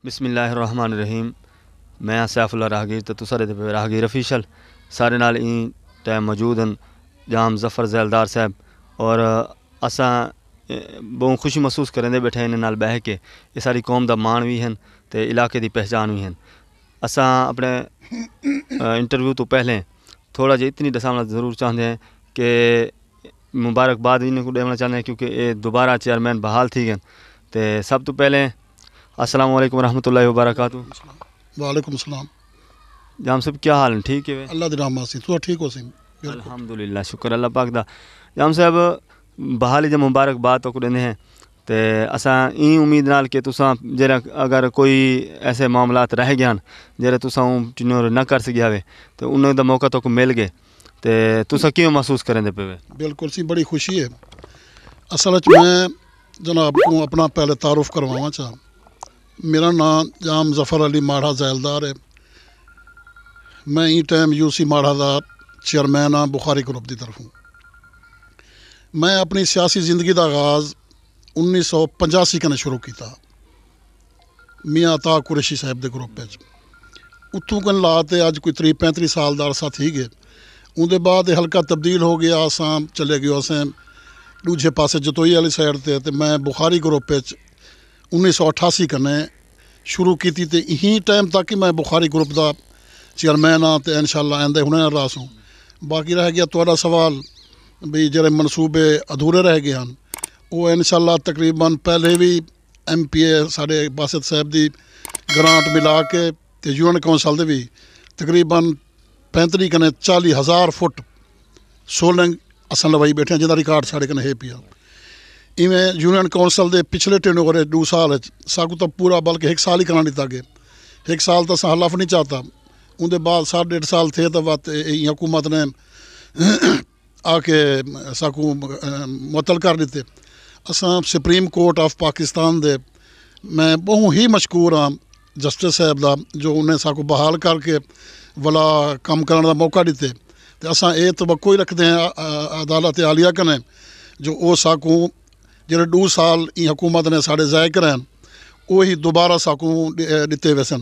बिस्मिल्लाहिर्रहमानिर्रहीम। मैं सैफुल्ला राहगीर तो तुसा दे पे राहगीर ऑफिशियल सारे नाल ई टाइम मौजूद हैं जाम जफ़र ज़ैलदार साहब और असा बहुत खुशी महसूस करेंदे बैठे इन्हें नाल बह के ये सारी कौम दा मान भी हैं ते इलाके दी पहचान भी हैं। असा अपने इंटरव्यू तो पहले थोड़ा जी इतनी दसाना ज़रूर चाहते हैं कि मुबारकबाद इन्हें को देना चाहते हैं क्योंकि ये दोबारा चेयरमैन बहाल थी गए। तो सब तो पहले अस्सलाम वालेकुम रहमतुल्लाहि व बरकातहू। वालेकुम सलाम। जाम साहब क्या हाल है? ठीक है अल्लाह दी रहमत से तू ठीक हो सी? अल्हम्दुलिल्लाह शुक्र अल्लाह पाक दा। जाम साहब बहाली जब मुबारकबाद तो देने हैं तो असा ई उम्मीद नाल कि तुसा जरा अगर कोई ऐसे मामलात रह गए जरा तुसा टिनोर न कर सकिया वे तो उन्हें दा मौका तो मिल गए तो तुसा क्यों महसूस करेंदे पे? बिल्कुल सी बड़ी खुशी है। असल मैं जनाब को अपना पहले तारुफ करवाना चाह। मेरा नाम जाम जफ़र अली माढ़ा ज़ैलदार है। मैं ई टाइम यूसी माढ़ा का चेयरमैन हाँ बुखारी ग्रुप की तरफों। मैं अपनी सियासी जिंदगी का आगाज़ 1985 कने शुरू किया मियाँ अता कुरैशी साहब के ग्रुप उत्थों कन ला तो अज कोई 30-35 साल का अरसा थी गए। उनके बाद हल्का तब्दील हो गया, असां चले गए असें दूजे पासे जतोई वाली साइड से। तो मैं बुखारी ग्रुप 1988 कने शुरू की थी तो यही टाइम तक ही मैं बुखारी ग्रुप का चेयरमैन हाँ तो इंशाअल्लाह आंदे हुणे रास हूँ। बाकी रह गया तुहाडा सवाल भी जरे मनसूबे अधूरे रह गए हैं वो इंशाअल्लाह तकरीबन पहले भी MPA साढ़े बासित साहब की ग्रांट मिला के तो यूनियन कौंसल भी तकरीबन 35 कने 40,000 फुट सोलंग असां लवाई बैठे हैं जिसका रिकॉर्ड साढ़े कने है पिया। इवें यूनियन कौंसल के पिछले टेनओवर 2 साल साकू तो पूरा बल्कि 1 साल ही करा दिता गया। 1 साल तो अस हलफ नहीं चाहता। उनके बाद 1.5 साल थे तो बात हुकूमत ने आके साकू मुअत्तल कर दिते। असां सुप्रीम कोर्ट ऑफ पाकिस्तान दे मैं बहुत ही मशकूर हाँ जस्टिस साहब का जो उन्हें साकू बहाल करके वाला काम करने का मौका दिते। तो असां ये तवक्को ही रखते हैं अदालत आलिया कने जो वो साकू जो 2 साल हुकूमत ने साढ़े ज़ाय करान वही दोबारा साकू दिते वे सन।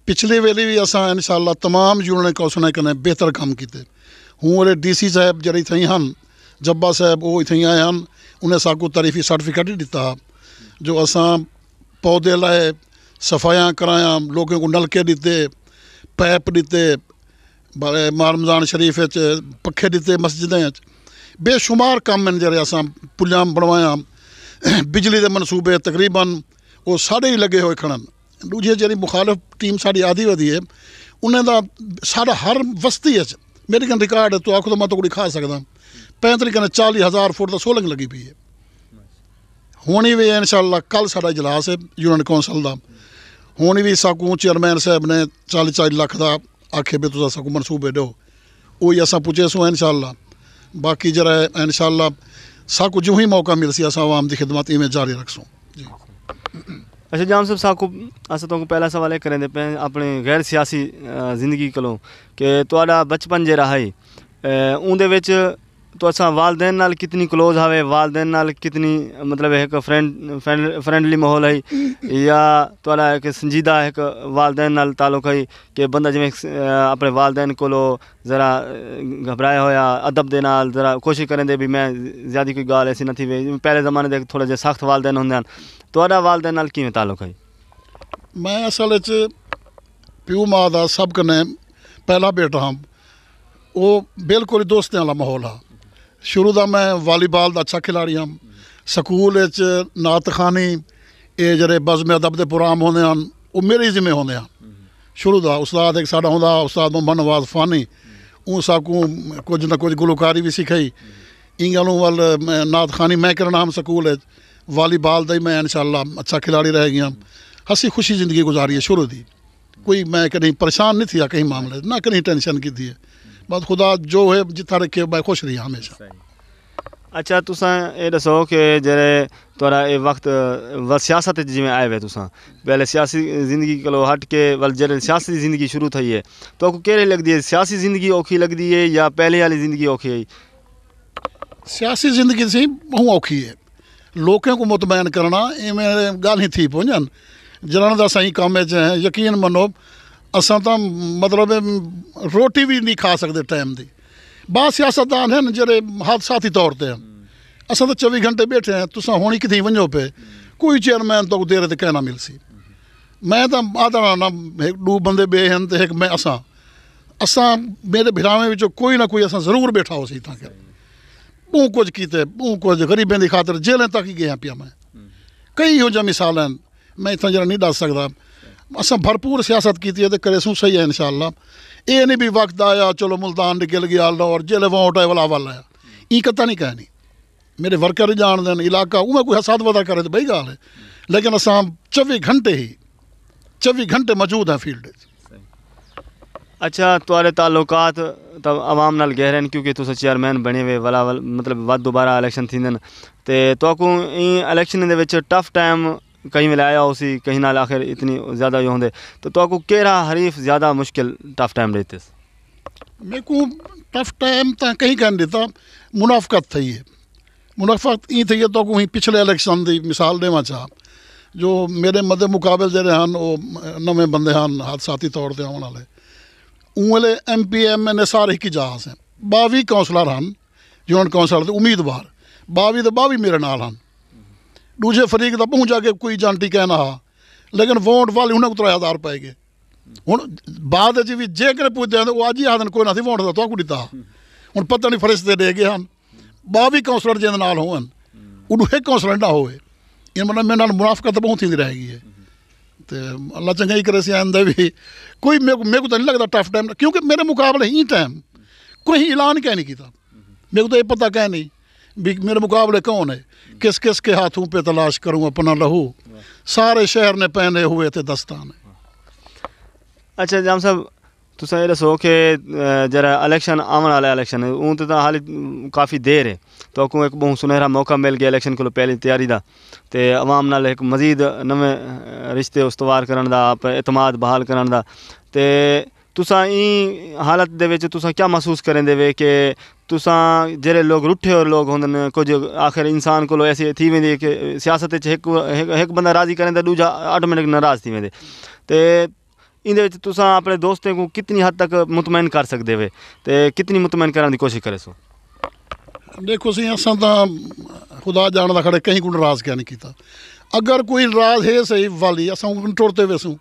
पिछले वेले भी असां इंशाअल्लाह तमाम यूनियन कौंसल कने बेहतर काम किए। हूँ वाले DC साहब जड़े इतने हैं जब्बा साहब वो इतने आए हैं उन्हें साकू तारीफी सर्टिफिकेट ही दिता जो असां पौधे लाए सफाइयाँ कराया लोगों को नलके दिते पैप दिते रमज़ान शरीफ पखे दिते मस्जिदें बेशुमार काम हैं जरे असां पुलियां बनवाया बिजली के मनसूबे तकरीबन वो साढ़े ही लगे हुए खड़न। दूजे जी मुखालिफ टीम साड़ी आधी वधी है उन्हें साढ़ा हर बस्ती मेरे कन रिकॉर्ड है तो आखो तो मैं तो दिखा सकदा 35 कने 40,000 फुट का सोलंग लगी पई है। होनी भी इंशाअल्लाह कल साड़ा इजलास है यूनियन कौंसल का होनी भी साकू चेयरमैन साहब ने 40-40 लाख का आखे भी तुसा साकू मनसूबे दो वही असां पुछे सो इंशाअल्लाह। बाकी जरा इंशाअल्लाह साकू जो ही मौका मिल सी असां आवाम की खिदमत इवें जारी रखसूँ जी। अच्छा जाम साहब साकू अस तो पहला सवाल ये करेंदे पे अपने गैर सियासी जिंदगी कोलों कि तुहाडा बचपन जो रहा है उनदे विच तो असा वालदैन नाल कितनी क्लोज हवे वालदैन नाल कितनी मतलब एक फ्रेंडली माहौल है या तुहाडा एक संजीदा एक वालदैन नाल ताल्लुक है कि बंदा जिवें अपने वालदैन कोलो ज़रा घबराया होया अदब दे नाल ज़रा कोशिश करेंदे भी मैं ज़्यादा कोई गाल ऐसी नहीं वे पहले ज़माने दे थोड़ा जिहा सख्त वालदैन होंदे तुहाडा वालदैन नाल किवें ताल्लुक है? मैं असल प्यो माँ का सब कने पहला बेटा हाँ वो बिल्कुल दोस्तें वाला माहौल हाँ। शुरू का मैं वॉलीबॉल का अच्छा खिलाड़ी हाँ। स्कूल नात खानी ये जरे बज़म अदब के प्रोग्राम होंगे हैं वो मेरे जिम्मे होंगे हैं शुरू का। उस्ताद एक साडा होंदा उस्ताद मोहम्मद नवाज फानी वो साकू कुछ ना कुछ गुलकारी भी सिखाई इन गलों वाल नात खानी मैं करना हम स्कूल वॉलीबॉल का ही मैं इंशाअल्लाह अच्छा खिलाड़ी रह गया। हंसी खुशी ज़िंदगी गुजारी है शुरू की कोई मैं कहीं परेशान नहीं थी कहीं मामले ना कहीं टेंशन की थी बस खुदा जो है जितना रखे मैं खुश रही हमेशा। अच्छा तुसा ये दसो कि जरे तुहाडा ये वक्त वल सियासत जिमें आए हुए तुसा पहले सियासी जिंदगी को हट के वल जरे सियासी जिंदगी शुरू थी है तो आपको केड़ी लगती है सियासी जिंदगी औखी लगती है या पहले वाली जिंदगी औखी है? सियासी जिंदगी से बहुत औखी है लोगों को मुतमैन करना इवें गाल ही थी पहुंचन जलाने का सही काम च है। यकीन मनो असां तो मतलब रोटी भी नहीं खा सकते टाइम की। बाद सियासतदान हैं जेह्ड़े हादसाती तौर पर हैं। असां तो 24 घंटे बैठे हैं। तुस हुणी कितें वञो पे कोई चेयरमैन तो देर ते कहना मिलसी। मैं तो आदना ना एक दो बंदे बे हैं तो एक मैं असां मेरे भिरावें विचों कोई ना कोई असां जरूर बैठा हो सी तक बूँ कुछ किते बूँ कुछ गरीबें की खातर जेलें तक ही गया पिया। मैं कई हो जा मिसाल हैं मैं इतना जरा नहीं दस सकता। असां भरपूर सियासत की तो करेसूँ सही है इंशाअल्लाह। ये नहीं भी वक्त आया चलो मुल्तान निकल गया और जेले वोट है वाला वाला आया ई कत्ता नहीं कहनी। मेरे वर्कर जान देन इलाका उमें कोई हसाद वदा करे तो बही गाल है। लेकिन असां 24 घंटे मौजूद हैं फील्ड। अच्छा तुहारे ताल्लुकात तब आवाम नाल गहरे हैं क्योंकि तुस चेयरमैन बने हुए वाला मतलब वध दोबारा इलेक्शन थींदे न ते तुहाकू इन election they which tough time कहीं वेले आया उसी कहीं नाल आखिर इतनी ज़्यादा यो होंदे तो तुहाकू केड़ा हरीफ ज़्यादा मुश्किल टफ टाइम रहते? मेरे को टफ टाइम तो कहीं कह देता मुनाफकत थी है। मुनाफकत ई थी है तो ही पिछले इलेक्शन की मिसाल देवा चाह जो मेरे मदे मुकाबले जेह्ड़े हैं वो नवे बंदे हैं हादसाती तौर पर आने वाले उले MP MN सारे ही जहाज हैं। 22 कौंसलर हैं यूनिट कौंसल के उम्मीदवार 22 तो 22 मेरे नाल हैं। दूजे फरीक का पहुँच जाके कोई जानती कहना हा लेकिन वोट वाले उन्हें 3000 पाए गए। हूँ बाद भी जेकर पुजते हैं तो अज ही आदन कोई ना वोट का तो दिता हूँ पता नहीं फरिश्ते दे गए हैं 22 कौंसलर जिंद नाल होन उन्होंने एक कौंसलर ना होए इन मतलब मेरे नाल मुनाफकत बहुत ही रहेगी है। तो अल्लाह चंगा ही करे से आंदा भी कोई मेरे को तो नहीं लगता टफ टाइम क्योंकि मेरे मुकाबले ही टाइम कोई ऐलान क्या नहीं किया। मेरे को तो ये पता क्या नहीं भी मेरे मुकाबले कौन है किस किस के हाथों पे तलाश करूँ अपना लहू सारे शहर ने पहने हुए थे दस्तान। अच्छा जाम साहब तुसा ये दसो कि जरा इलेक्शन आने वाला इलेक्शन हूँ तो हाल काफ़ी देर है तो आपको एक बहुत सुनहरा मौका मिल गया इलेक्शन को पहले तैयारी का तो आवाम नाल एक मजीद नवे रिश्ते उस्तवार करने का आप एतमाद बहाल करने का तो तुसा ई हालत दे विच तुसा क्या महसूस करेंदे वे कि तुसा जेरे लोग रुठे और लोग होंदे कुछ आखिर इंसान को ऐसी थी वेंदी कि सियासत एक बंदा राज़ी करें दूजा ऑटोमेटिक नाराज़ थी वेंदे तो इन तुसा अपने दोस्तों को कितनी हद तक मुतमैन कर सकते वे तो कितनी मुतमैन करने की कोशिश करे सो? देखो सी असा तो खुदा जान का खड़े कहीं को नाराज़ क्या नहीं किया। अगर कोई नाराज़ है सही वाली असा टुरते वेसूँ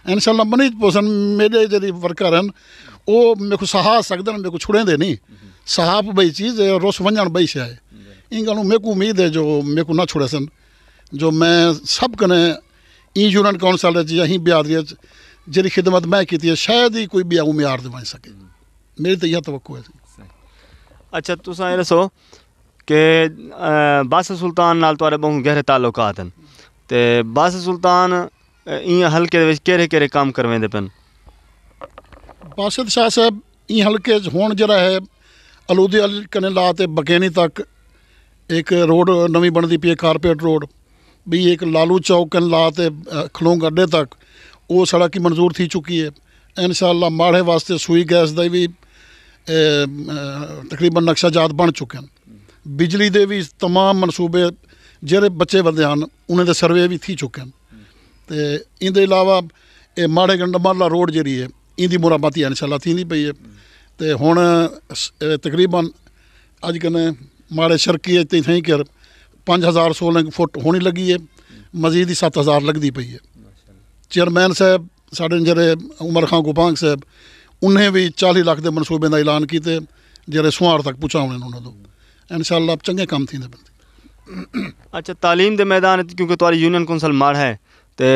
इंशाअल्लाह मनी पोसन मेरे जी वर्कर हैं वो मेरे को सहा सकते मेरे को छुड़ेंदे नहीं सहाप बई चीज़ है रुस वंजन बई शे इन गलों मेरे को उम्मीद है जो मेरे को ना छुड़े सन जो मैं सब कने ई यूनियन कौंसल यहीं बिहार जी खिदमत मैं की है शायद ही कोई भी उम्मीद दवा सके मेरी तो यह तवक्को है। अच्छा तुसा ये दसो कि बादशाह सुल्तान नाल तुहाडे बहुत गहरे ताल्लुकात हैं तो बादशाह सुल्तान इन हल्के दे विच केड़े काम करवेंदे पेन? बादशाह शाह साहब इन हल्के हुण जिहड़ा है अलूदी अल कने ला ते बकैनी तक एक रोड नवी बनती पई है कारपेट रोड भी एक लालू चौक कन ला ते खलोंग अड्डे तक वो सड़क की मंजूर थी चुकी है। इंशाअल्लाह माड़े वास्ते सुई गैस दे भी तकरीबन नक्शाजात बन चुके हैं। बिजली दे भी तमाम मनसूबे जेरे बच्चे बंदे हैं उन्हें सर्वे भी थी चुके हैं। तो इंदे अलावा ये माड़े गंडमाला रोड जी है इंदी मुरम्मती इंशाअल्लाह थी पई है। तो हुण तकरीबन अज कने माड़े शर्की थी कर 5016 फुट होनी लगी है मजीद ही 7000 लगती पई है। चेयरमैन साहब साढ़े जरे उमर खां गुपांग साहब उन्हें भी 40 लाख के मनसूबे का ऐलान किए जेरे सुहार तक पहुँचाने उन्होंने तो इंशाअल्लाह चंगे काम थी बंदे। अच्छा तालीम के मैदान क्योंकि तुम्हारी यूनियन कौंसल माड़ है तो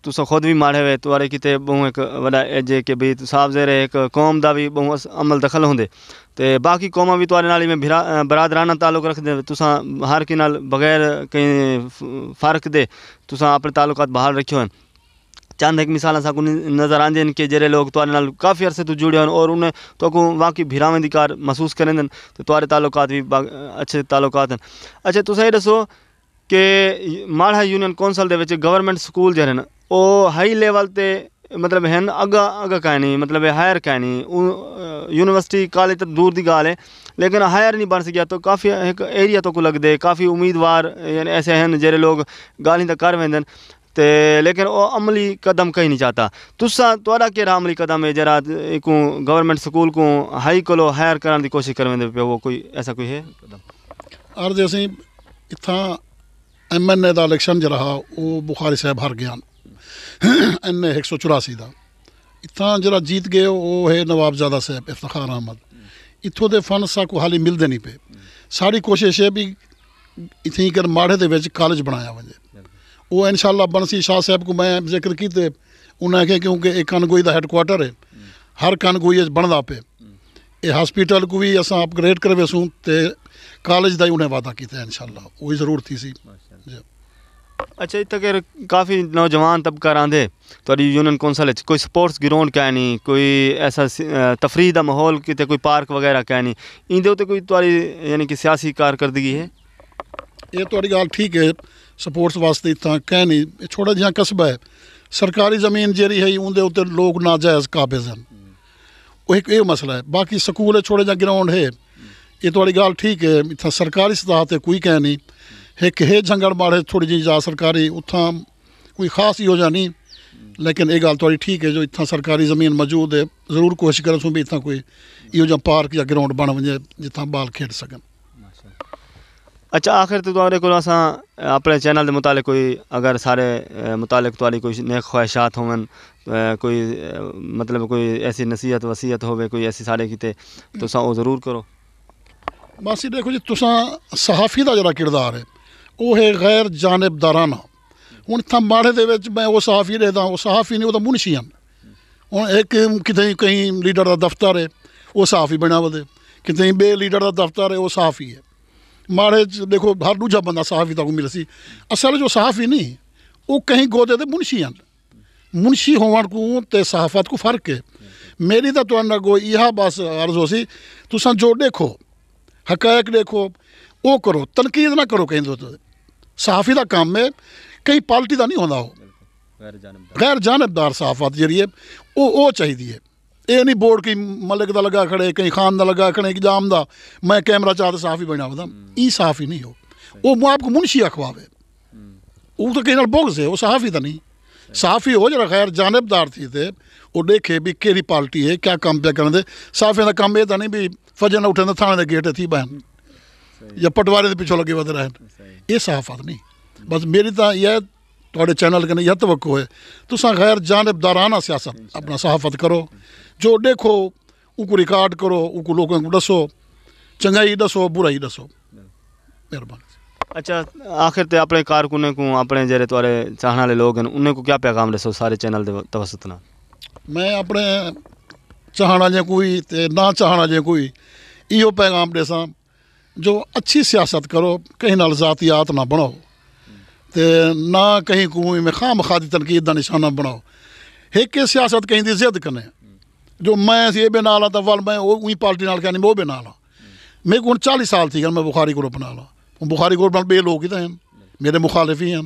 तुस खुद भी माड़े हुए तुम्हारे किते बहु एक वड़ा एज है कि भाई साहब जेरे एक कौम का भी बहु अमल दखल होंगे तो बाकी कौमां भी तुम्हारे नाल में बरादराना ताल्लुक रखते तुसा हर कि नाल बगैर कहीं फ़र्क दे तुसा अपने ताल्लुकात बहाल रखे हैं। चंद एक मिसाल असा नज़र आंदे कि जेरे लोग तुहारे नाल काफ़ी अरसे तो जुड़े हैं और उन्हें तो वाकई भिरावें दी कार महसूस करें तो तुहारे ताल्लुकात भी अच्छे ताल्लुकात हैं। अच्छा तुस ये दसो कि माड़ा यूनियन कौंसल दे विच गवर्नमेंट स्कूल जेह्ड़े न ओह् हाई लेवल ते मतलब हैं अग्गा कहीं नहीं मतलब हायर कहीं नहीं यूनिवर्सिटी कॉलेज तो दूर की गाल है लेकिन हायर नहीं बन सकिया तो काफ़ी एक एरिया तो को लगते काफ़ी उम्मीदवार यानी ऐसे हैं जेरे लोग गाली तक कर वेंदे ते लेकिन वो अमली कदम कहीं नहीं चाहता। तुसा तुआड़ा केड़ा अमली कदम है जरा को गवर्नमेंट स्कूल को हाई कोलो हायर कराने की कोशिश करवेंदे पे, वो कोई ऐसा कोई है कदम? अर्ज असी इत्थां MNA का इलैक्शन जो रहा वो बुखारी साहब हार गया NA 184 का। इत्थां जरा जीत गए वो है नवाबजादा साहब इफ्तिखार अहमद। इत्थों के फंड साकू हाली मिलते नहीं पे। साड़ी कोशिश है भी इत्थी कर माड़े दे विच कॉलेज बनाया वजे, वो इंशाल्लाह बनसी। शाह साहब को मैं जिक्र किए, उन्हें आखे क्योंकि एक कनगोई का हैडक्वार्टर है, हर कनगोई बनता पे, ये हॉस्पिटल को भी अस अपग्रेड करवेसूँ तो कॉलेज का ही उन्हें वादा किया इंशाल्लाह, वही जरूरत थी सी। अच्छा, इतना के काफ़ी नौजवान तबका रहा तो यूनियन कौंसल कोई स्पोर्ट्स ग्राउंड क्या नहीं, कोई ऐसा तफरी का माहौल कितने कोई पार्क वगैरह क्या नहीं, इंदे उत्ते कोई तुहाड़ी यानी कि सियासी कारकर्दगी है? ये तुहाड़ी गल ठीक है, स्पोर्ट्स वास्ते इतना कह नहीं, छोटा जिहा कस्बा है, सरकारी ज़मीन जी है उनके उत्ते लोग नाजायज़ काबिज हैं, वो एक ये मसला है। बाकी स्कूल है, छोटे जहा ग्राउंड है, ये तुहाड़ी गल ठीक है। इतना सरकारी सतह पर कोई कह नहीं, एक है झंगड़ माड़े थोड़ी जी जा सरकारी, उतना कोई खास योजना नहीं, लेकिन ये गल तुहाड़ी ठीक है जो इतना सरकारी ज़मीन मौजूद है, ज़रूर कोशिश करें भी इतना कोई योजना पार्क या ग्राउंड बन वजे जितना बाल खेड सकन। अच्छा, आखिर तो तुहाड़े को असां अपने चैनल के मुतालिक कोई अगर सारे मुतालिक तुहाड़ी कोई नेक ख्वाहिशात होवन, कोई मतलब कोई ऐसी नसीहत वसीयत होवे कोई ऐसी सारे किते तो वो ज़रूर करो। बस ये देखो जी, तुसा सहाफ़ी का जरा किरदार है वो है गैर जानिबदाराना। हुण इत्थां माड़े दे विच मैं वो सहाफ़ी रहता, वो सहाफ़ी नहीं, वो तो मुंशी हैं। हुण एक कितें कहीं लीडर का दफ्तर है वो सहाफ़ी बना वदे, कितें बे लीडर का दफ्तर है वो सहाफ़ी है। माड़े देखो हर दूजा बंदा सहाफ़ी तक मिल सी, असल जो सहाफ़ी नहीं वो कहीं गोदे दे मुंशी हैं। मुंशी होवन को ते सहाफ़त को फ़र्क है। मेरी तो तुहाडे अगों यह बस अर्ज़ हो सी, तुसां जो देखो हकायक देखो वो करो, तनकीद ना करो कहीं दो। सहाफ़ी का काम है, कहीं पार्टी का नहीं होता, वो गैर जानबदार सहाफ़त जी है वो चाहिए। ये नहीं बोर्ड की मलिक का लगा खड़े, कहीं खान का लगा खड़े कि जाम दा मैं कैमरा चाहता सहाफ़ी बना वदा, ये सहाफ़ी नहीं हो, वो आपको मुंशी अखवावे, वो तो कहीं बोग्स है, वो सहाफ़ी तो नहीं। सहाफ़ी हो जरा गैर जानबदार थी थे, वो देखे भी केड़ी पार्टी है क्या काम पे करते। सहाफ़ी का काम यह तो नहीं भी फजर न उठे तो थाने के गेट थी बहन या पटवारे के पिछों लगे वध रहे, ये सहाफ़त नहीं। बस मेरी तो यह थोड़े चैनल के यह तवक्को है, तुसा गैर जानबदाराना सियासत अपना सहाफ़त करो, जो देखो उनको रिकॉर्ड करो, उनको लोगों को दसो, चंगाई दसो बुराई दसो, मेहरबानी। अच्छा, आखिर ते अपने कारकुने को अपने जेरे तुहारे चाहने वाले लोग हैं उन्हें को क्या पैगाम दसो सारे चैनल दे तवसत ना? मैं अपने चाहना जे कोई ते ना चाहना जे कोई इहो पैगाम देसा जो अच्छी सियासत करो, कहीं नाल ज़ातियात ना बनाओ, ते ना कहीं कोई में खाम खादी तनकीद का निशाना बनाओ। एक सियासत कहीं की जिद करने जो मैं ये बे नाला तो वाल मैं वही पार्टी नाल कहनी वो बे नाला। मेरे को 40 साल थी मैं बुखारी ग्रुप नाला, बुखारी ग्रुप नाल बे लोग ही तो हैं मेरे मुखालिफ ही हैं,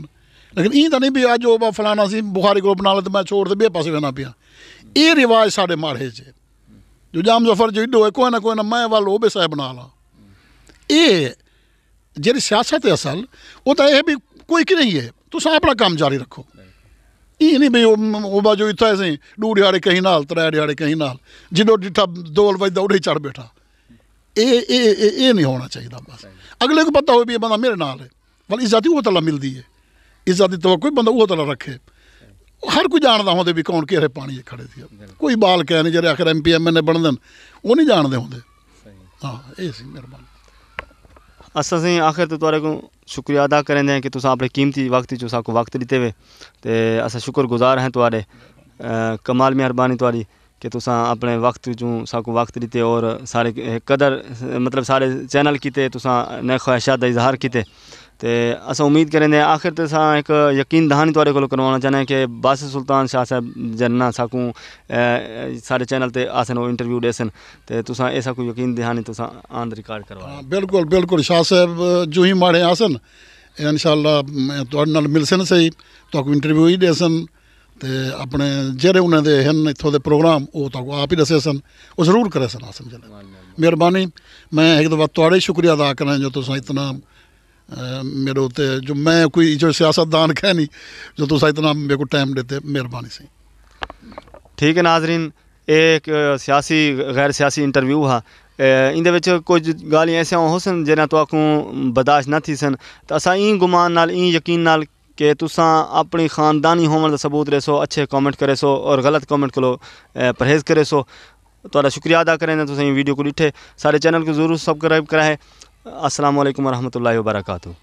लेकिन ई तो नहीं भी अज वो फलाना सी बुखारी ग्रुप नाल तो मैं छोड़ दे बे पासे बना पिया। ये रिवाज साढ़े माड़े च जो जाम जफर जो इडो है कोई ना मैं वाल वो बे साहब बना ला। ये जी सियासत है असल वो तो यह भी कोई की नहीं है, तुम अपना काम जारी रखो। ये नहीं भी वो जो इतना ऐसे डू दिहाड़े कहीं नाल त्रै दिहाड़े कहीं नाल जिन्हों डिठा दौल बजदा उड़े चढ़ बैठा, ये नहीं होना चाहिए। बस अगले को पता हो भी ये बंदा मेरे नाल है, वाल इज्जत ही वो तला मिलती है, इज्जत की तो कोई बंदा वो तला रखे। हर कोई जानता होंगे भी कौन केरे पानी खड़े थे, कोई बाल कह नहीं जे आखिर MP MNA बन देन वो नहीं जानते होंगे। हाँ ये सी मेहरबानी। अस आखिर तो तुहारे को शुक्रिया अदा करें कि तुस अपने कीमती वक्त जो साको वक्त दिते वे ते अस शुक्रगुजार हैं तुहारे। कमाल मेहरबानी तुहारी कि तुसा अपने वक्त जो साको वक्त दिते और सारे कदर मतलब सारे चैनल किते तुसा नए ख्वाहिशात का इजहार किते ते अस उम्मीद करें आखिर ते सा एक यकीन दहानी तुहारे को करवाना चाहते कि बासित सुल्तान शाह साहब जन्ना साकू सारे चैनल ते आसन वो इंटरव्यू देसन ते तुसा ऐसा कोई यकीन दहानी तुसा ऑन रिकॉर्ड करवा। बिल्कुल बिल्कुल शाह साहब जो ही माड़े आसन इंशाल्लाह तुहाडे नाल मिलसन सही तो इंटरव्यू ही देसन ते अपने जेरे उन्हें दे हैं इत्थों दे प्रोग्राम वो तो आप ही दसे सन वो जरूर करे सन आसन जले मेहरबानी। मैं एक दफ़ा तुहाड़े शुक्रिया अदा करें जो तुसा इतना मेरे उत्ते जो मैं कोई जो सियासतदान कह नहीं जो तुसा इतना मेरे को टाइम देते, मेहरबानी सी। ठीक है नाजरीन, एक सियासी गैर सियासी इंटरव्यू हा। इंदे विच कुछ गालियां ऐसा हो सन जिन्हें तो आकू बर्दाश्त न थी सन, तो असा ई गुमान नाल ई यकीन नाल कि तुसा अपनी खानदानी होवन का सबूत रेसो, अच्छे कमेंट करे सो और गलत कमेंट को परहेज़ करे सो। तो शुक्रिया अदा करें तुसें वीडियो को डिठे, सारे चैनल को जरूर सब्सक्राइब करा है। अस्सलाम वालेकुम रहमतुल्लाहि व बरकातहू।